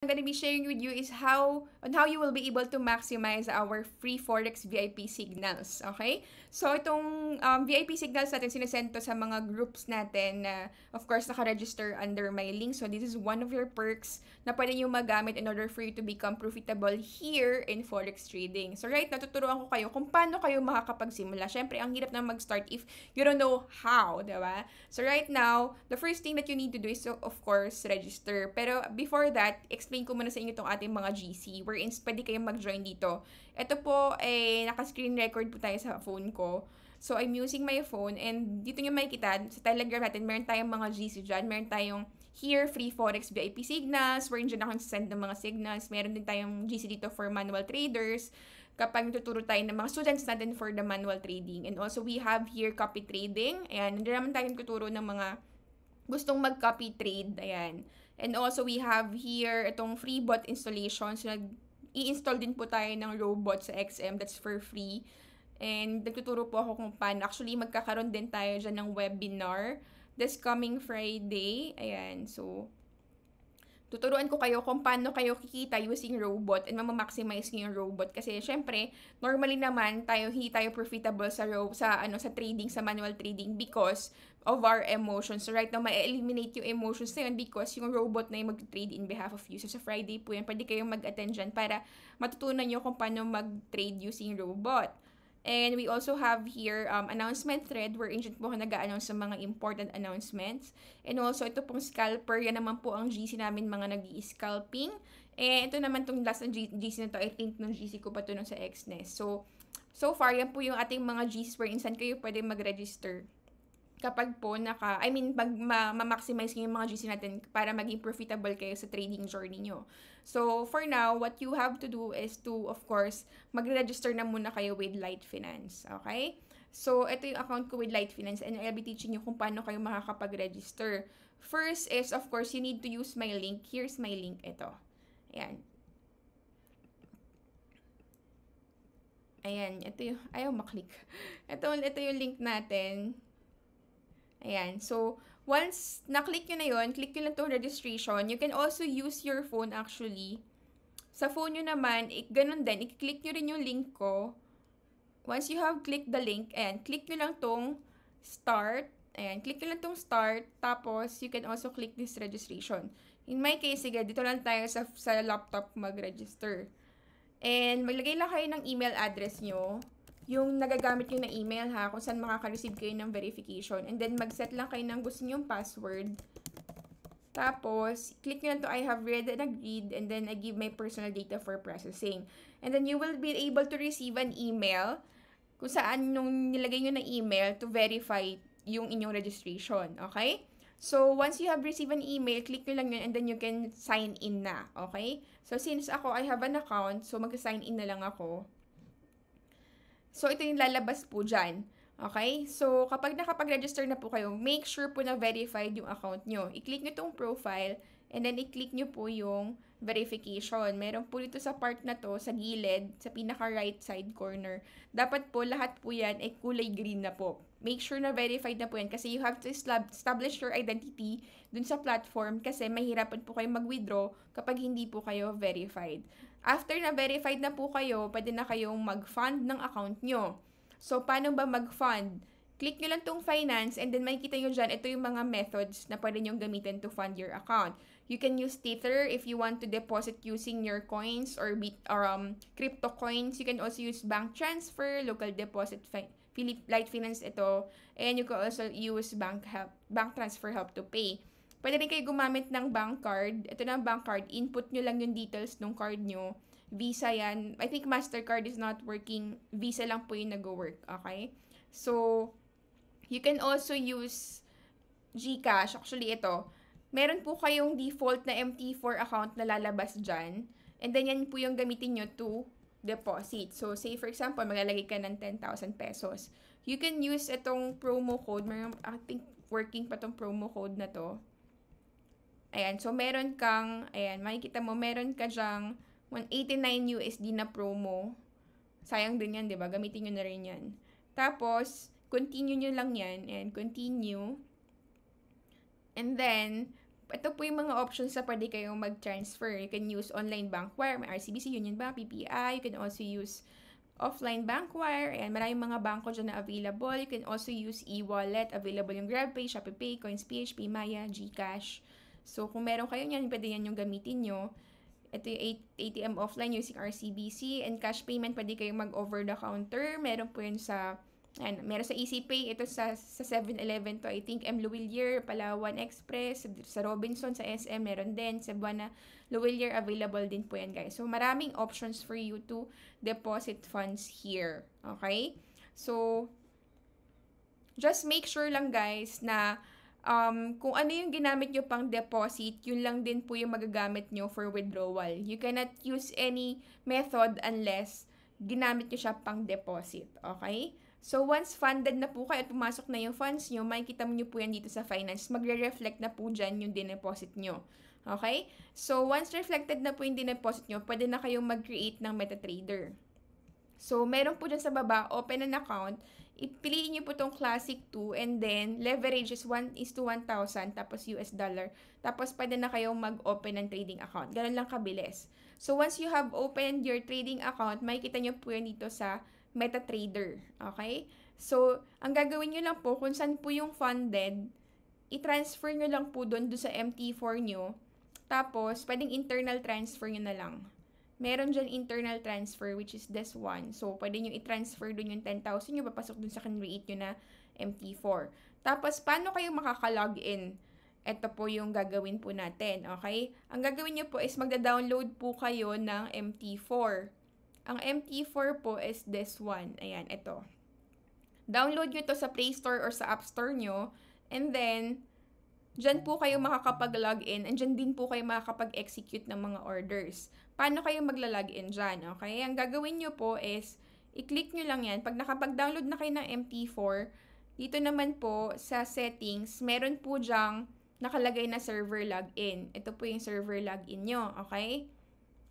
I'm gonna be sharing with you is how you will be able to maximize our free Forex VIP signals, okay? So, itong VIP signals natin, sinesend to sa mga groups natin na, of course, naka-register under my link. So, this is one of your perks na pwede nyo magamit in order for you to become profitable here in Forex trading. So, right, natuturuan ko kayo kung paano kayo makakapagsimula. Syempre, ang hirap na mag-start if you don't know how, diba? So, right now, the first thing that you need to do is, of course, register. Pero, before that, explain ko muna sa inyo itong ating mga GC wherein pwede kayong mag-join dito. Ito po, naka-screen record po tayo sa phone ko. So, I'm using my phone and dito nyo makikita, sa Telegram natin, meron tayong mga GC dyan. Meron tayong here, free Forex VIP signals, wherein dyan ako send ng mga signals. Meron din tayong GC dito for manual traders kapag natuturo tayo ng mga students natin for the manual trading. And also, we have here copy trading. Ayan, hindi naman tayong tuturo ng mga gustong mag-copy trade. Ayan. And also, we have here itong free bot installation. So, i-install din po tayo ng robot sa XM. That's for free. And nagtuturo po ako kung paano. Actually, magkakaroon din tayo dyan ng webinar this coming Friday. Ayan. So, tuturuan ko kayo kung paano kayo kikita using robot and maximize niyo yung robot kasi syempre normally naman hindi tayo profitable sa trading, sa manual trading because of our emotions. So right now ma-eliminate yung emotions na yun because yung robot na yung mag-trade in behalf of you. So sa Friday po yan, pwede kayong mag-attend dyan para matutunan nyo kung paano mag-trade using robot. And we also have here announcement thread wherein dyan po nag-a-announce sa mga important announcements. And also, ito pong scalper. Yan naman po ang GC namin mga nag-i-scalping. And ito naman itong last na GC na to. I think nung GC ko pa ito nung sa XNES. So far, yan po yung ating mga GCs wherein saan kayo pwede mag-register. Kapag po ma-maximize nyo yung mga GC natin para maging profitable kayo sa trading journey nyo. So, for now, what you have to do is to, of course, mag-register na muna kayo with Light Finance. Okay? So, ito yung account ko with Light Finance and I'll be teaching you kung paano kayo makakapag-register. First is, of course, you need to use my link. Here's my link. Ito. Ayan. Ayan. Ito yung, ayaw maklik. Ito yung link natin. Ayan. So, once na-click nyo na yun, click nyo lang itong registration. You can also use your phone actually. Sa phone nyo naman, ganun din. I-click nyo rin yung link ko. Once you have clicked the link, ayan, click nyo lang tong start. Ayan, click nyo lang tong start. Tapos, you can also click this registration. In my case, sige, dito lang tayo sa laptop mag-register. And maglagay lang kayo ng email address nyo. Yung nagagamit nyo na email ha, kung saan makaka-receive kayo ng verification. And then, mag-set lang kayo ng gusto nyong password. Tapos, click nyo lang to I have read and agreed. And then, I give my personal data for processing. And then, you will be able to receive an email kung saan nung nilagay nyo na email to verify yung inyong registration. Okay? So, once you have received an email, click nyo lang yun and then you can sign in na. Okay? So, since ako, I have an account, so mag-sign in na lang ako. So, ito yung lalabas po dyan. Okay? So, kapag nakapag-register na po kayo, make sure po na verified yung account nyo. I-click nyo itong profile, and then i-click nyo po yung verification. Meron po dito sa part na to, sa gilid, sa pinaka-right side corner. Dapat po, lahat po yan ay kulay green na po. Make sure na verified na po yan kasi you have to establish your identity dun sa platform kasi mahirapan po kayo mag-withdraw kapag hindi po kayo verified. After na verified na po kayo, pwede na kayong mag-fund ng account nyo. So, paano ba mag-fund? Click nyo lang tong finance and then makikita nyo dyan, ito yung mga methods na pwede nyo gamitin to fund your account. You can use Tether if you want to deposit using your coins or crypto coins. You can also use bank transfer, local deposit, Light Finance ito. And you can also use bank transfer help to pay. Pwede rin kayo gumamit ng bank card. Ito na ang bank card. Input nyo lang yung details ng card nyo. Visa yan. I think MasterCard is not working. Visa lang po yung nag-work. Okay? So, you can also use GCash. Actually, ito. Meron po kayong default na MT4 account na lalabas dyan. And then, yan po yung gamitin nyo to deposit. So, say for example, maglalagay ka ng 10,000 pesos. You can use itong promo code. I think working pa tong promo code na to. Ayan, so meron kang, ayan, makikita mo, meron ka dyang 189 USD na promo. Sayang din yan, di ba? Gamitin nyo na rin yan. Tapos, continue nyo lang yan. And continue. And then, ito po yung mga options na pwede kayong mag-transfer. You can use online bank wire, may RCBC, Union Bank, PPI. You can also use offline bank wire. Ayan, maraming mga bangko dyan na available. You can also use e-wallet. Available yung GrabPay, ShopeePay, Coins PHP, Maya, GCash. So, kung meron kayo yan, pwede yan yung gamitin nyo. Ito yung ATM offline using RCBC. And cash payment, pwede kayong mag-over the counter. Meron po yun sa meron sa EasyPay, ito sa 7-Eleven to, I think, M. Luwilier, Palawan Express, sa Robinson, sa SM, meron din, sa Buena Luwilier, available din po yan, guys. So, maraming options for you to deposit funds here. Okay? So, just make sure lang, guys, na kung ano yung ginamit nyo pang deposit, yun lang din po yung magagamit nyo for withdrawal. You cannot use any method unless ginamit nyo siya pang deposit. Okay? So, once funded na po kayo at pumasok na yung funds nyo, makikita mo nyo po yan dito sa finance. Magre-reflect na po dyan yung dineposit nyo. Okay? So, once reflected na po yung dineposit nyo, pwede na kayong mag-create ng MetaTrader. So, meron po dyan sa baba, open an account. Ipiliin nyo po itong Classic 2 and then leverage is 1:1,000 tapos US dollar. Tapos, pwede na kayong mag-open ng trading account. Ganun lang kabilis. So, once you have opened your trading account, makikita nyo po yan dito sa MetaTrader. Okay? So, ang gagawin nyo lang po, kung saan po yung funded, i-transfer nyo lang po doon sa MT4 nyo. Tapos, pwedeng internal transfer nyo na lang. Meron dyan internal transfer, which is this one. So, pwede nyo i-transfer doon yung 10,000 nyo, papasok doon sa create nyo na MT4. Tapos, paano kayo makaka-login? Ito po yung gagawin po natin. Okay? Ang gagawin nyo po is magda-download po kayo ng MT4. Ang MT4 po is this one. Ayan, ito. Download nyo to sa Play Store or sa App Store nyo. And then, dyan po kayo makakapag-login. And dyan din po kayo makakapag-execute ng mga orders. Paano kayo magla-login dyan? Okay? Ang gagawin nyo po is, i-click nyo lang yan. Pag nakapag-download na kayo ng MT4, dito naman po sa settings, meron po dyang nakalagay na server login. Ito po yung server login nyo. Okay?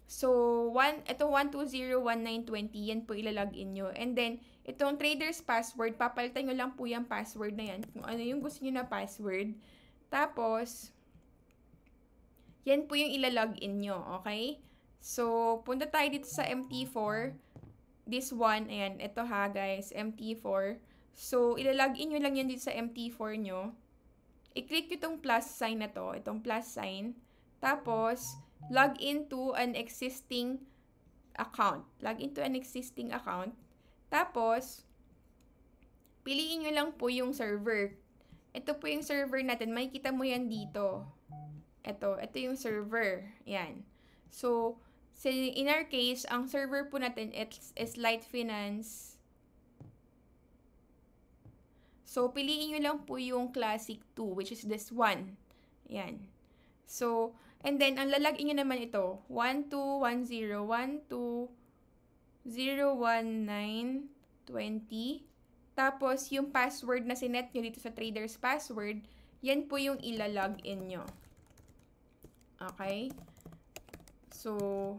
So, ito 1201920, yan po ilalagin nyo. And then, itong trader's password, papalitan nyo lang po yung password na yan. Kung ano yung gusto nyo na password. Tapos, yan po yung ilalagin nyo. Okay? So, punta tayo dito sa MT4. This one, ayan, ito ha guys, MT4. So, ilalagin nyo lang yan dito sa MT4 nyo. I-click nyo itong plus sign na to, itong plus sign. Tapos, log into an existing account. Log into an existing account. Tapos, piliin nyo lang po yung server. Ito po yung server natin. Makikita mo yan dito. Ito yung server. Yan. So, in our case, ang server po natin is Light Finance. So, piliin nyo lang po yung Classic 2, which is this one. Yan. So, and then, ang lalagin nyo naman ito, 121012011920. Tapos, yung password na sinet nyo dito sa trader's password, yan po yung ilalagin nyo. Okay? So,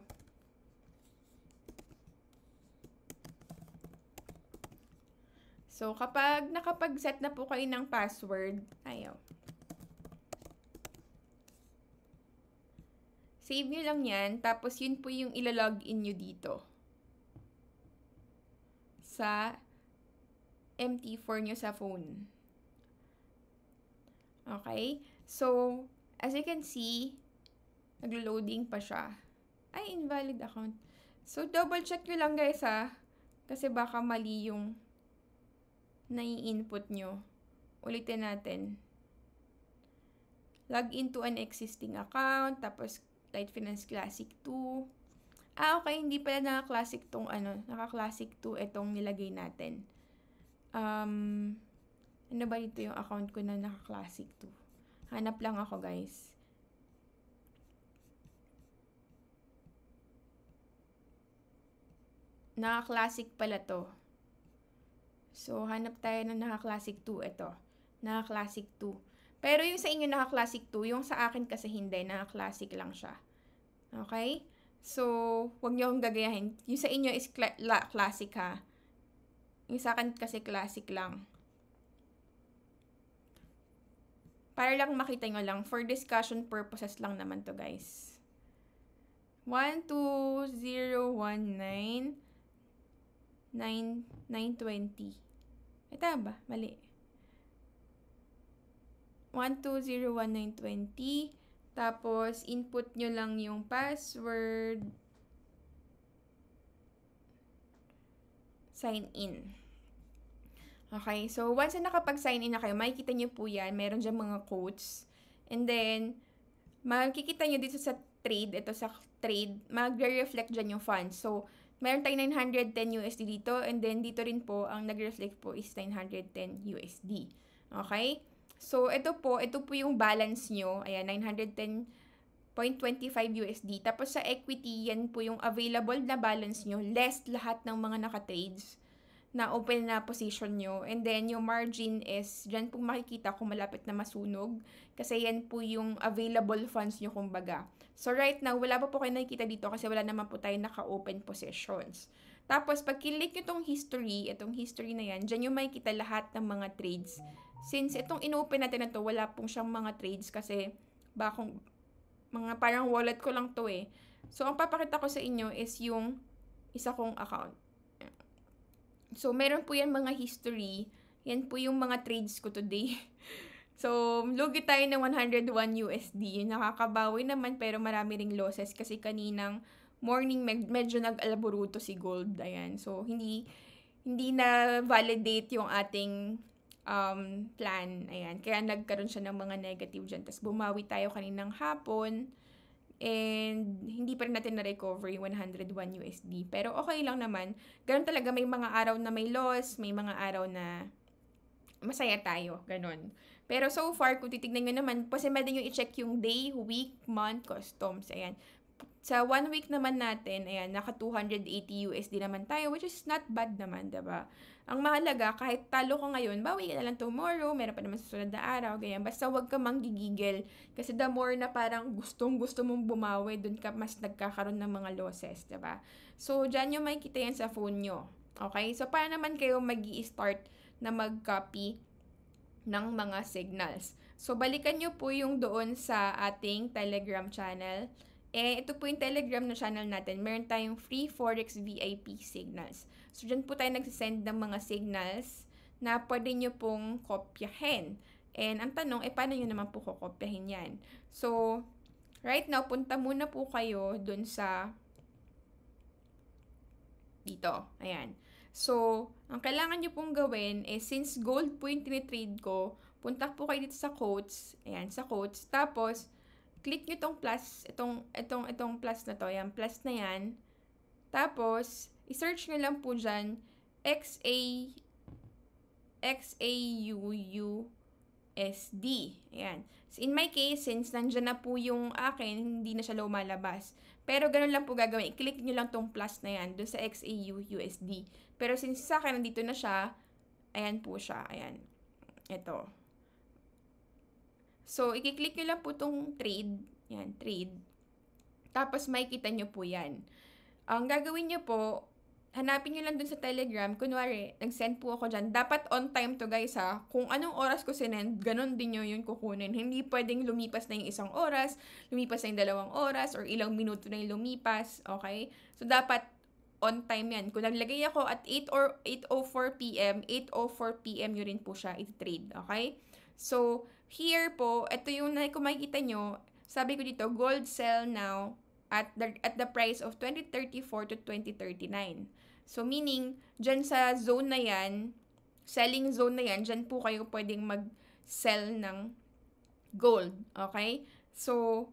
kapag nakapag-set na po kayo ng password, save nyo lang yan, tapos yun po yung ilalogin nyo dito sa MT4 nyo sa phone. Okay? So, as you can see, naglo-loading pa siya. Ay, invalid account. So, double check nyo lang guys ha. Kasi baka mali yung nai-input nyo. Ulitin natin. Log into an existing account, tapos Light Finance Classic 2. Okay, hindi pala naka-Classic tong naka-Classic 2 itong nilagay natin. Ano ba dito yung account ko na naka-Classic 2? Hanap lang ako, guys. Naka-Classic pala to. So, hanap tayo ng naka-Classic 2. Ito. Naka-Classic 2. Pero yung sa inyo naka-Classic 2, yung sa akin kasi hindi, naka-Classic lang siya. Okay? So, huwag niyo akong gagayahin. Yung sa inyo is Classic ha. Yung sa akin kasi Classic lang. Para lang makita nyo lang, for discussion purposes lang naman to guys. 12019 920. Ito ba? Mali. 1201920. Tapos, input nyo lang yung password. Sign in. Okay, so once na nakapag-sign in na kayo, makikita nyo po yan. Meron dyan mga quotes. And then, makikita nyo dito sa trade, ito sa trade, mag-reflect dyan yung funds. So, meron tayong 910 USD dito, and then dito rin po, ang nag-reflect po is 910 USD. Okay? So, ito po yung balance nyo. Ayan, 910.25 USD. Tapos sa equity, yan po yung available na balance nyo, less lahat ng mga naka-trades na open na position nyo. And then, yung margin is, dyan po makikita kung malapit na masunog. Kasi yan po yung available funds nyo kumbaga. So, right now, wala pa po kayo nakikita dito kasi wala naman po tayo naka-open positions. Tapos, pag kilik nyo itong history na yan, dyan yung makikita lahat ng mga trades. Since itong in-open natin na to, wala pong siyang mga trades kasi mga parang wallet ko lang to eh. So, ang papakita ko sa inyo is yung isa kong account. So, meron po yan mga history. Yan po yung mga trades ko today. So, lugi tayo ng 101 USD. Nakakabawi naman pero marami ring losses kasi kaninang morning medyo nag-alboruto si gold. Ayan. So, hindi na validate yung ating plan. Ayan. Kaya nagkaroon siya ng mga negative dyan. Tapos bumawi tayo kaninang hapon. And hindi pa rin natin na-recover yung 101 USD. Pero okay lang naman. Ganun talaga, may mga araw na may loss, may mga araw na masaya tayo. Ganun. Pero so far, kung titignan nyo naman, kasi pwede nyo i-check yung day, week, month, customs. Ayan. Sa 1 week naman natin, ayan, naka 280 USD naman tayo, which is not bad naman, diba? Ang mahalaga, kahit talo ko ngayon, bawi ka na lang tomorrow, meron pa naman sa susunod na araw, ganyan. Basta wag ka manggigigil. Kasi the more na parang gustong-gusto mong bumawi, dun ka mas nagkakaroon ng mga losses, diba? So, dyan yung makikita yan sa phone nyo. Okay? So, paano naman kayo mag-i-start na mag-copy ng mga signals? So, balikan nyo po yung doon sa ating Telegram channel. Ito po yung Telegram na channel natin. Meron tayong free Forex VIP signals. So, dyan po tayo nagsisend ng mga signals na pwede nyo pong kopyahin. And ang tanong, paano nyo naman po kokopyahin yan? So, right now, punta muna po kayo dun sa dito. Ayan. So, ang kailangan nyo pong gawin is, since gold po yung tinitrade ko, punta po kayo dito sa quotes. Ayan, sa quotes. Tapos, click nyo itong plus, itong plus na to, yan, plus na yan. Tapos, i-search nyo lang po dyan, XAUUSD. Ayan. So, in my case, since nandyan na po yung akin, hindi na siya lumalabas. Pero, ganun lang po gagawin. I-click nyo lang tong plus na yan, doon sa XAUUSD. Pero, since sa akin, nandito na siya, ayan po siya. Ayan. Ito. So, i-click nyo lang po itong trade. Yan, trade. Tapos, makikita nyo po yan. Ang gagawin nyo po, hanapin nyo lang dun sa Telegram. Kunwari, nag-send po ako dyan. Dapat on time to guys ha. Kung anong oras ko sinend, ganun din nyo yun kukunin. Hindi pwedeng lumipas na yung 1 oras, lumipas na yung 2 oras, or ilang minuto na yung lumipas. Okay? So, dapat on time yan. Kung naglagay ako at 8 or 8:04 PM, 8:04 PM nyo rin po siya i-trade. Okay? So, here po, ito yung kung makikita nyo, sabi ko dito, gold sell now at the price of 2034 to 2039. So, meaning, dyan sa zone na yan, selling zone na yan, dyan po kayo pwedeng mag-sell ng gold. Okay? So,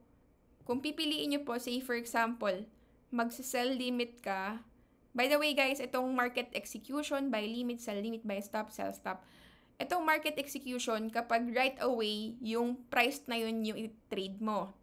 kung pipiliin nyo po, say for example, mag-sell limit ka. By the way guys, itong market execution, buy limit, sell limit, buy stop, sell stop. Itong market execution, kapag right away, yung price na yun yung i-trade mo.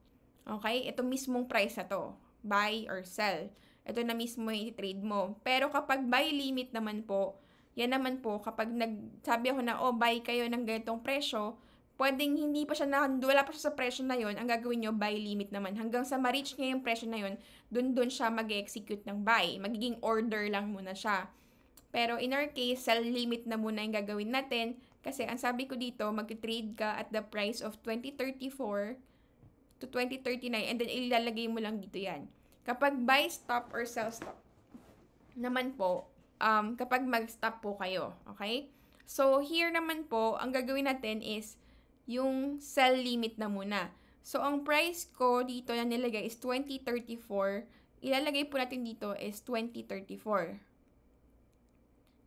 Okay? Ito mismong price na to. Buy or sell. Ito na mismo yung i-trade mo. Pero kapag buy limit naman po, yan naman po, kapag nagsabi ako na, buy kayo ng ganitong presyo, pwedeng hindi pa siya wala pa siya sa presyo na yun, ang gagawin nyo, buy limit naman. Hanggang sa ma-reach niya yung presyo na yun, dun siya mag-execute ng buy. Magiging order lang muna siya. Pero in our case, sell limit na muna yung gagawin natin. Kasi ang sabi ko dito, mag-trade ka at the price of 2034 to 2039 and then ilalagay mo lang dito yan. Kapag buy stop or sell stop naman po, kapag mag-stop po kayo, okay? So, here naman po, ang gagawin natin is yung sell limit na muna. So, ang price ko dito na nilagay is 2034. Ilalagay po natin dito is 2034.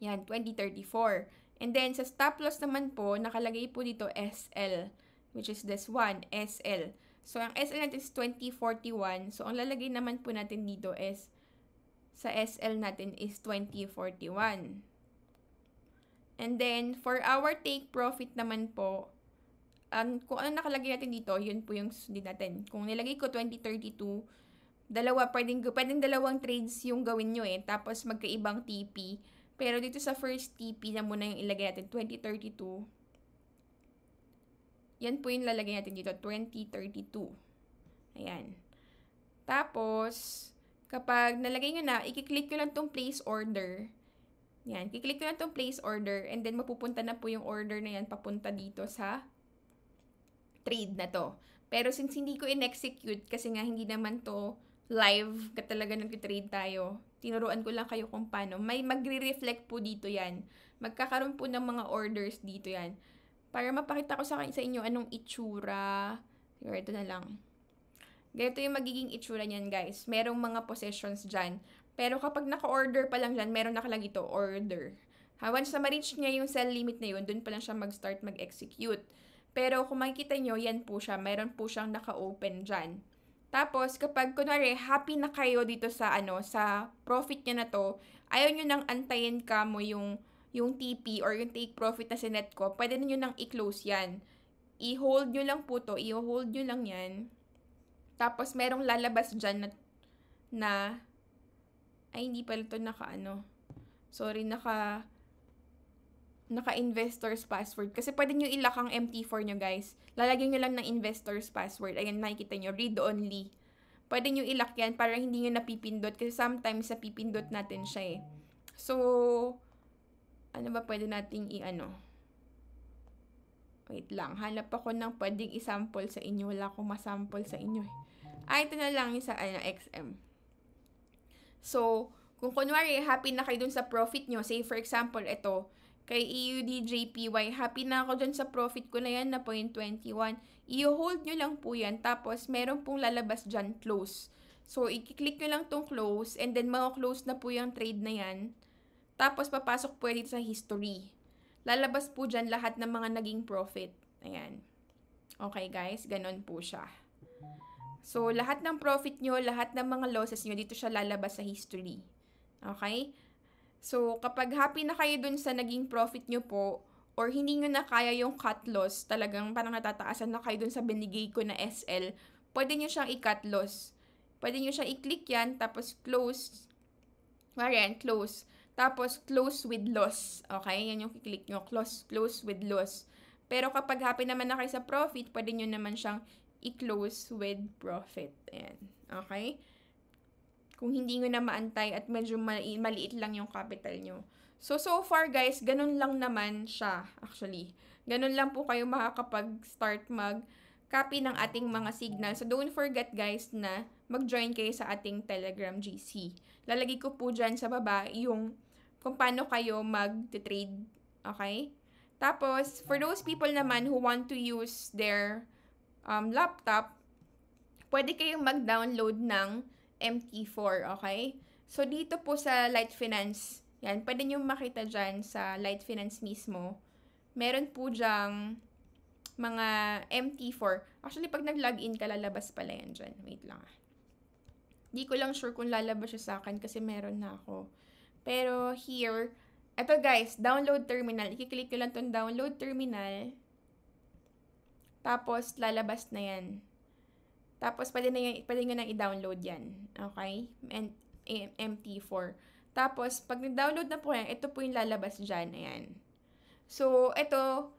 Yan, 2034. And then, sa stop loss naman po, nakalagay po dito SL, which is this one, SL. So, ang SL natin is 2041. So, ang lalagay naman po natin dito is, sa SL natin is 2041. And then, for our take profit naman po, kung ano nakalagay natin dito, yun po yung susundin natin. Kung nilagay ko 2032, pwedeng dalawang trades yung gawin nyo eh. Tapos, magkaibang TP. Pero dito sa first TP na muna yung ilagay natin, 2032. Yan po yung lalagay natin dito, 2032. Ayan. Tapos, kapag nalagay nyo na, i-click nyo lang tong place order. Yan, i-click nyo lang tong place order and then mapupunta na po yung order na yan papunta dito sa trade na to. Pero since hindi ko in-execute kasi nga hindi naman to live ka talaga nag-trade tayo, tinuruan ko lang kayo kung paano. May magre-reflect po dito yan. Magkakaroon po ng mga orders dito yan. Para mapakita ko sa inyo anong itsura. Siguro ito na lang. Ganito yung magiging itsura niyan, guys. Merong mga possessions dyan. Pero kapag naka-order pa lang dyan, meron nakalagay ito, order. Once na ma-reach niya yung sell limit na yun, dun pa lang siya mag-start mag-execute. Pero kung makikita nyo, yan po siya. Meron po siyang naka-open dyan. Tapos, kapag kunwari, happy na kayo dito sa, sa profit niya na to, ayaw nyo nang antayin ka mo yung TP or yung take profit na sinet ko, pwede nyo nang i-close yan. I-hold nyo lang po to, i-hold nyo lang yan. Tapos, merong lalabas dyan na ay, hindi pala ito naka-investor's password. Kasi pwede nyo ilock ang MT4 nyo, guys. Lalagyan nyo lang ng investor's password. Ayan, nakikita nyo, read only. Pwede nyo ilock yan para hindi nyo napipindot. Kasi sometimes napipindot natin siya eh. So, ano ba pwede nating Wait lang, hanap ako ng pwedeng i-sample sa inyo. Wala akong masample sa inyo eh. Ito na lang yung sa XM. So, kung kunwari, happy na kayo dun sa profit nyo, say for example, ito, kay EUDJPY, happy na ako dun sa profit ko na yan na 0.21. I-hold nyo lang po yan, tapos meron pong lalabas dyan, close. So, i-click nyo lang tong close, and then close na po yung trade na yan. Tapos, papasok po dito sa history. Lalabas po dyan lahat ng mga naging profit. Ayan. Okay guys, ganon po siya. So, lahat ng profit nyo, lahat ng mga losses nyo, dito siya lalabas sa history. Okay? So, kapag happy na kayo dun sa naging profit nyo po, or hindi nyo na kaya yung cut loss, talagang parang natataasan na kayo dun sa binigay ko na SL, pwede nyo siyang i-cut loss. Pwede nyo siyang i-click yan, tapos close. Ayan, close. Tapos, close with loss. Okay? Yan yung i-click nyo. Close with loss. Pero kapag happy naman na kayo sa profit, pwede nyo naman siyang i-close with profit. Ayan. Okay? Kung hindi nyo na maantay at medyo maliit lang yung capital nyo. So far guys, ganun lang naman siya actually. Ganun lang po kayo makakapag-start mag-copy ng ating mga signal. So don't forget guys na mag-join kayo sa ating Telegram GC. Lalagay ko po dyan sa baba yung kung paano kayo mag-trade. Okay? Tapos, for those people naman who want to use their laptop, pwede kayong mag-download ng MT4, okay? So, dito po sa Light Finance, yan, pwede nyo makita dyan sa Light Finance mismo. Meron po dyang mga MT4. Actually, pag nag-login ka, lalabas pala yan dyan. Wait lang. Di ko lang sure kung lalabas siya sa akin kasi meron na ako. Pero here, eto guys, download terminal. I-click ko lang tong download terminal. Tapos, lalabas na yan. Tapos, pwede nyo nang i-download yan. Okay? And MT4. Tapos, pag nag-download na po yan, ito po yung lalabas dyan. Ayan. So, ito,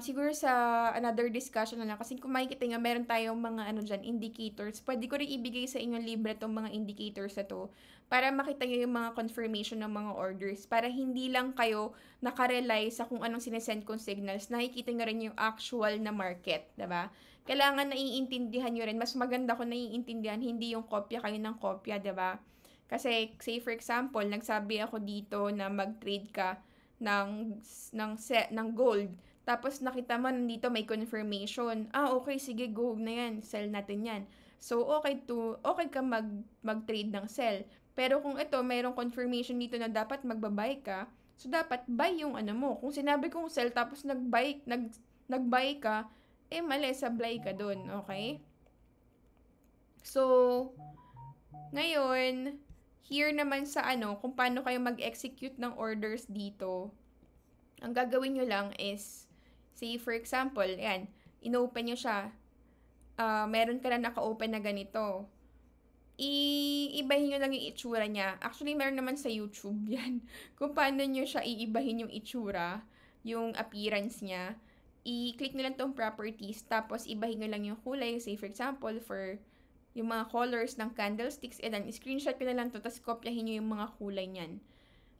siguro sa another discussion na lang kasi kung makikita nga meron tayong mga ano diyan indicators. Pwede ko rin ibigay sa inyo libre tong mga indicators na 'to para makita niyo yung mga confirmation ng mga orders para hindi lang kayo naka-rely sa kung anong sinesend kong signals. Nakikita niyo rin yung actual na market, 'di ba? Kailangan naiintindihan niyo rin. Mas maganda kung naiintindihan, hindi yung kopya kayo ng kopya, 'di ba? Kasi say for example, nagsabi ako dito na mag-trade ka ng gold. Tapos nakita mo nandito may confirmation. Ah, okay, sige, go na yan. Sell natin yan. So, okay ka mag-trade ng sell. Pero kung ito, mayroong confirmation dito na dapat magbabuy ka, so dapat buy yung ano mo. Kung sinabi kong sell tapos nag-buy ka, eh mali, sablay ka dun, okay? So, ngayon, here naman sa ano, kung paano kayo mag-execute ng orders dito, ang gagawin nyo lang is, say for example, yan, inopen nyo siya, meron ka na naka-open na ganito, iibahin nyo lang yung itsura niya. Actually, meron naman sa YouTube yan. Kung paano nyo siya iibahin yung itsura, yung appearance niya, i-click nyo lang tong properties, tapos ibahin nyo lang yung kulay. Say for example, for yung mga colors ng candlesticks, and then screenshot ko na lang to, tapos kopyahin nyo yung mga kulay niyan.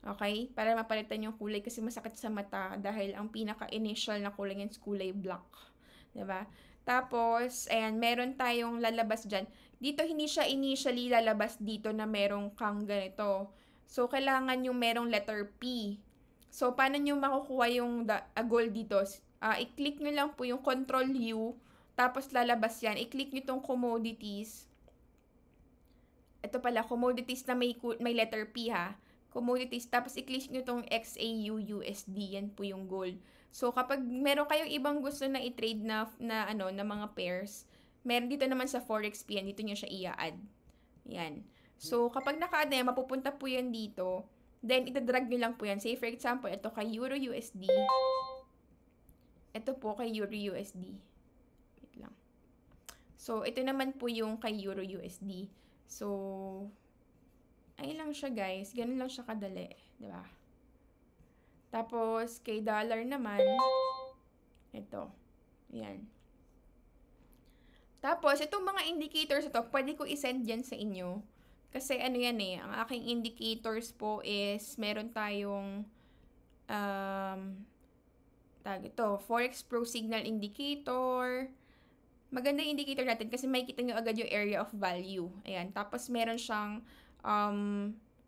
Okay? Para mapalitan yung kulay kasi masakit sa mata dahil ang pinaka-initial na kulay niyan is kulay black. Diba? Tapos, ayan, meron tayong lalabas dyan. Dito, hindi siya initially lalabas dito na merong kang ganito. So, kailangan yung merong letter P. So, paano nyo makukuha yung gold dito? I-click nyo lang po yung Control U, tapos lalabas yan. I-click nyo tong commodities. Ito pala, commodities na may letter P ha. Commodities, tapos i-click nyo tong XAUUSD, yan po yung gold. So, kapag meron kayong ibang gusto na i-trade na mga pairs, meron dito naman sa Forex yan, dito nyo siya i-add. Yan. So, kapag naka-add na yan, mapupunta po yan dito. Then, itadrag nyo lang po yan. Say, for example, ito kay EURUSD. Ito po kay EURUSD. Wait lang. So, ito naman po yung kay EURUSD. So, ay lang siya guys, ganun lang siya kadali, 'di ba? Tapos kay dollar naman, ito. Ayan. Tapos itong mga indicators ito, pwede ko i-send yan sa inyo. Kasi ano yan eh, ang aking indicators po is meron tayong tag ito, Forex Pro Signal Indicator. Maganda yung indicator natin kasi makikita nyo agad yung area of value. Ayan. Tapos meron siyang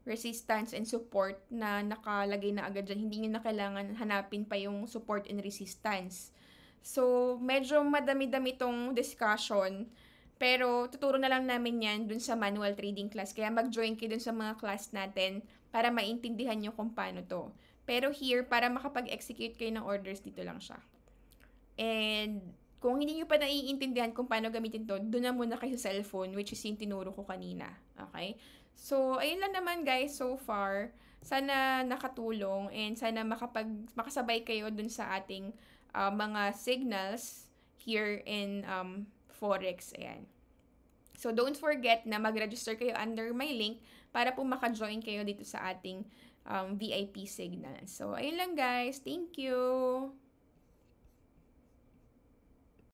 resistance and support na nakalagay na agad dyan. Hindi nyo na kailangan hanapin pa yung support and resistance. So, medyo madami-dami tong discussion. Pero, tuturo na lang namin yan dun sa manual trading class. Kaya mag-join kayo dun sa mga class natin para maintindihan nyo kung paano to. Pero here, para makapag-execute kayo ng orders, dito lang siya. And, kung hindi nyo pa naiintindihan kung paano gamitin to, doon na muna kayo sa cellphone, which is yung tinuro ko kanina. Okay? So, ayun lang naman guys so far. Sana nakatulong and sana makasabay kayo dun sa ating mga signals here in Forex. Ayan. So, don't forget na mag-register kayo under my link para po maka-join kayo dito sa ating VIP signal. So, ayun lang guys. Thank you!